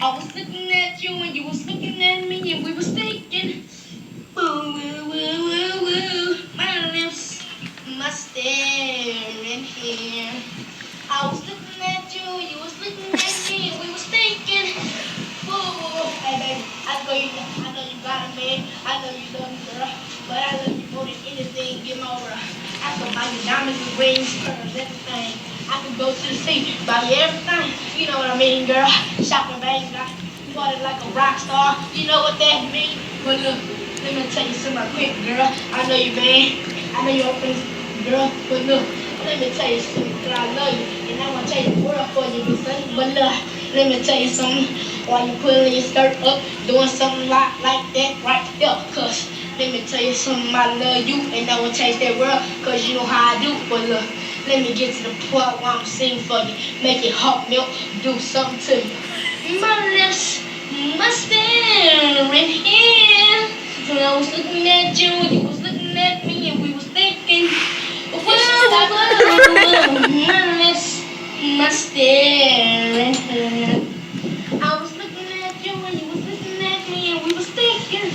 I was looking at you and you was looking at me and we was thinking, woo, woo, woo, woo, woo. My lips must stare in here. I was looking at you and you was looking at me and we was thinking, woo. Hey baby, I know you got it, man. I know you love me, girl. But I love you more than anything. Get my over. I can buy you diamonds and rings, pearls, everything. I can go to the sea, buy you everything. You know what I mean, girl. Shopping, baby. You bought it like a rock star. You know what that means? But look, let me tell you something right quick, girl. I know you, man. I know you're friends, girl. But look, let me tell you something, girl. I love you. And I want to change the world for you, but look, let me tell you something. While you pulling your skirt up, doing something like that right there. Cause let me tell you something, I love you. And I want to change that world. Cause you know how I do. But look, let me get to the part where I'm singing for you. Make it hot milk, do something to you. My lips must stare in here. And I was looking at you and you was looking at me and we was thinking, well, my lips must stare in here. I was looking at you and you was looking at me and we was thinking,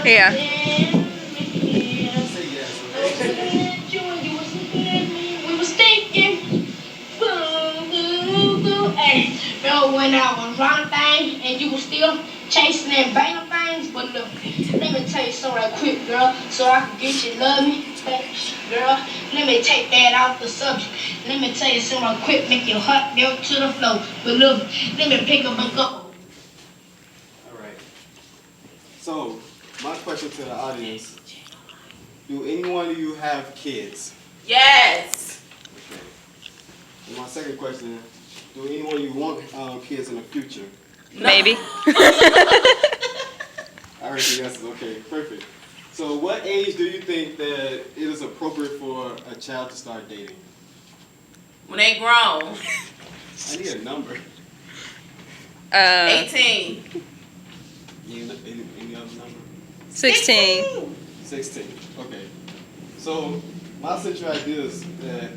Yeah. Hey, remember when I was running things and you was still chasing and banging things? But look, let me tell you something right quick, girl, so I can get you love me. Girl, let me take that off the subject. Let me tell you something right quick, make your heart melt to the floor. But look, let me pick up and go. All right. So, my question to the audience, do any one of you have kids? Yes. Okay. And my second question, do any one of you want kids in the future? Maybe. I heard the answers. Okay, perfect. So what age do you think that it is appropriate for a child to start dating? When they grown. I need a number. 18. Any other number? 16. 16. Okay. So my central idea is that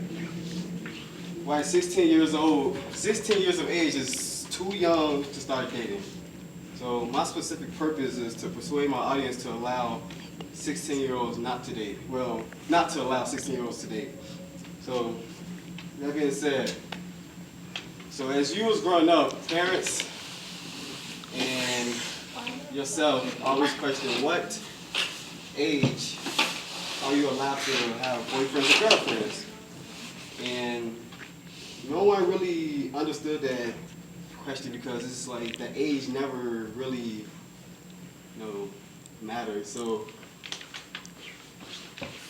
while 16 years old, 16 years of age is too young to start dating. So my specific purpose is to persuade my audience to allow 16-year-olds not to date. Well, not to allow 16-year-olds to date. So that being said, so as you was growing up, parents and yourself always question what age are you allowed to have boyfriends or girlfriends? And no one really understood that question because it's like the age never really, mattered. So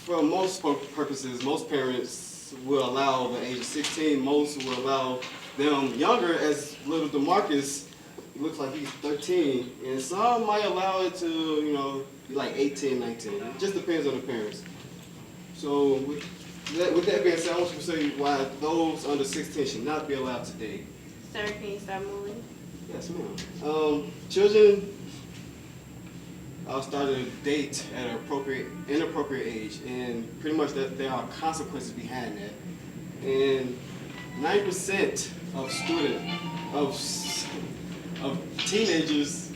for most purposes, most parents will allow the age of 16. Most will allow them younger, as little DeMarcus, he looks like he's 13. And some might allow it to, be like 18, 19. It just depends on the parents. So with that being said, I want you to say why those under 16 should not be allowed to date. Sir, can you start moving? Yes, ma'am. Children start a date at an inappropriate age, and pretty much that there are consequences behind that. And 90% of teenagers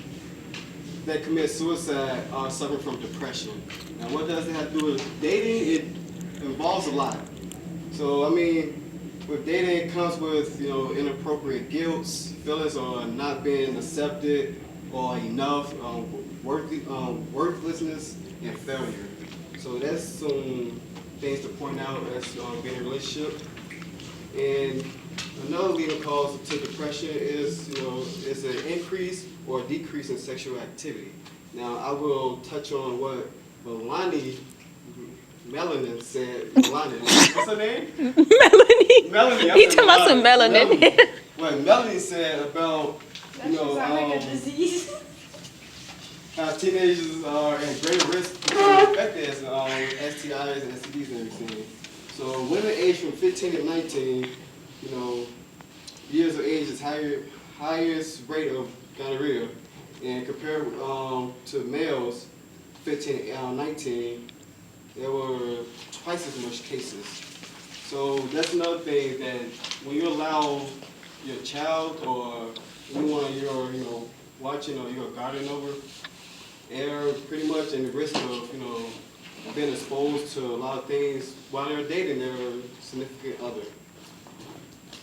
that commit suicide are suffering from depression. Now, what does that have to do with dating? It involves a lot. So, I mean, with dating, it comes with inappropriate guilts, feelings of not being accepted or enough, worthlessness, and failure. So that's some things to point out as being in a relationship. And another leading cause to depression is an increase or decrease in sexual activity. Now I will touch on what Melanin said. What's her name? Melanie. Melanie. He talking about some melanin. What Melanie said about how teenagers are at greater risk of being infected as STIs and STDs and everything. So women aged from 15 to 19, years of age is highest rate of gonorrhea, and compared to males 15 to 19, there were twice as much cases. So that's another thing, that when you allow your child or anyone you're, watching or you're guarding over, they're pretty much in the risk of, being exposed to a lot of things while they're dating their significant other.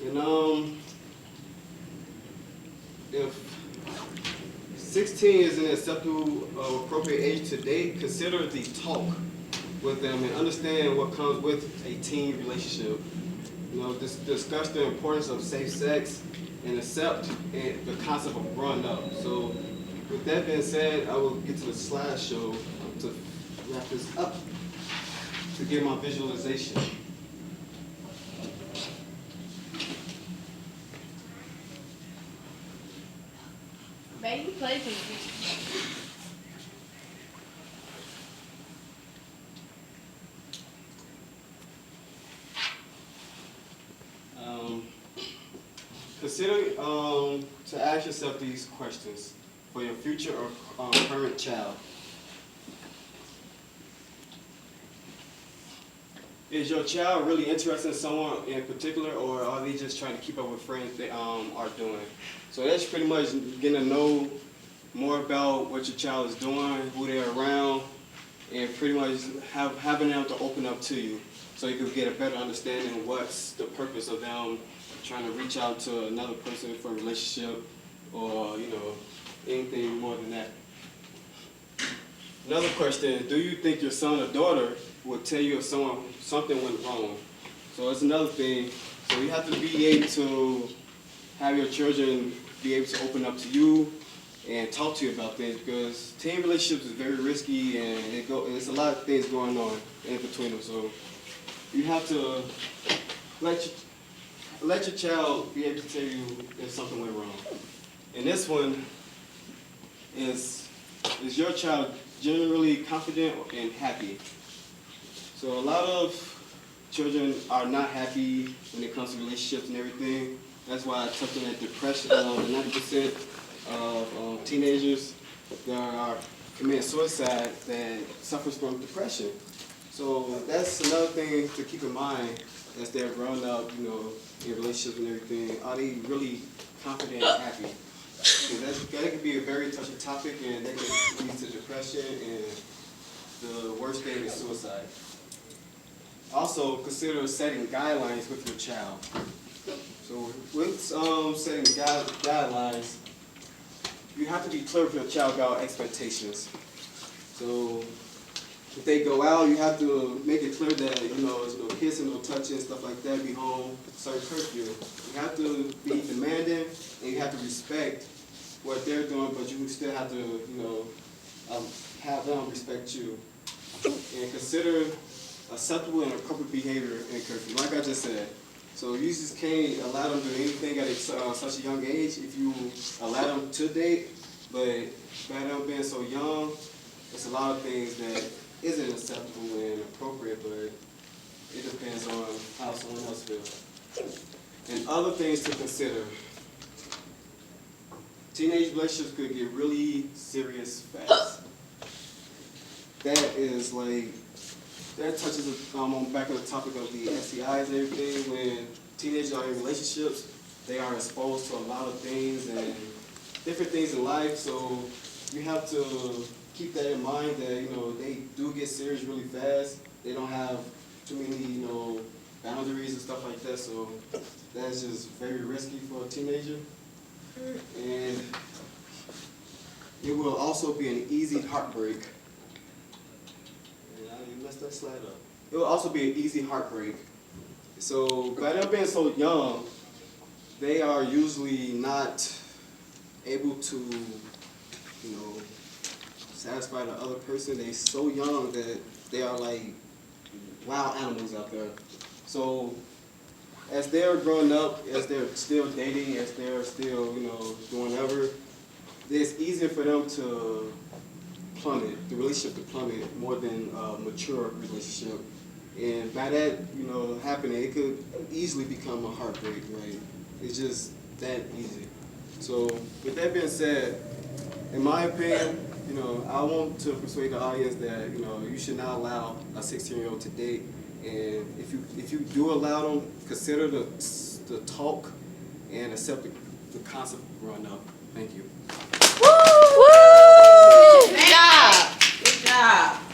And if 16 is an acceptable, appropriate age to date, consider the talk with them and understand what comes with a teen relationship. Discuss the importance of safe sex and accept the concept of growing up. So with that being said, I will get to the slideshow to wrap this up to give my visualization. Baby, play with Consider to ask yourself these questions for your future or current child. Is your child really interested in someone in particular, or are they just trying to keep up with friends they are doing? So that's pretty much getting to know more about what your child is doing, who they're around, and pretty much having them to open up to you, so you can get a better understanding of what's the purpose of them trying to reach out to another person for a relationship, or anything more than that. Another question: do you think your son or daughter will tell you if something went wrong? So that's another thing. So you have to be able to have your children be able to open up to you and talk to you about things, because teen relationships is very risky, and there's a lot of things going on in between them. So you have to let your child be able to tell you if something went wrong. And this one is your child generally confident and happy? So a lot of children are not happy when it comes to relationships and everything. That's why I touched on that depression. 90% of teenagers that are committing suicide that suffers from depression. So that's another thing to keep in mind as they're growing up, in relationships and everything. Are they really confident and happy? Because that can be a very touchy topic, and that can lead to depression, and the worst thing is suicide. Also, consider setting guidelines with your child. So with setting guidelines, you have to be clear with your child about expectations. So if they go out, you have to make it clear that, there's no kissing, no touching, stuff like that, be home, certain curfew. You have to be demanding, and you have to respect what they're doing, but you still have to, have them respect you. And consider acceptable and appropriate behavior in curfew, like I just said. So you just can't allow them to do anything at such a young age if you allow them to date, but by them being so young, there's a lot of things that isn't acceptable and appropriate, but it depends on how someone else feels. And other things to consider. Teenage relationships could get really serious fast. That touches on back on the topic of the STIs and everything. When teenagers are in relationships, they are exposed to a lot of things and different things in life. So you have to keep that in mind that, they do get serious really fast. They don't have too many, boundaries and stuff like that. So that's just very risky for a teenager. And it will also be an easy heartbreak. You messed that slide up. It will also be an easy heartbreak. So by them being so young, they are usually not able to, satisfy the other person. They're so young that they are like wild animals out there. So as they're growing up, as they're still dating, as they're still, doing whatever, it's easier for them to plummet, the relationship to plummet more than a mature relationship. And by that, happening, it could easily become a heartbreak, right? It's just that easy. So with that being said, in my opinion, I want to persuade the audience that, you should not allow a 16-year-old to date And if you do allow them, consider the talk and accept the concept growing up. Thank you. Woo!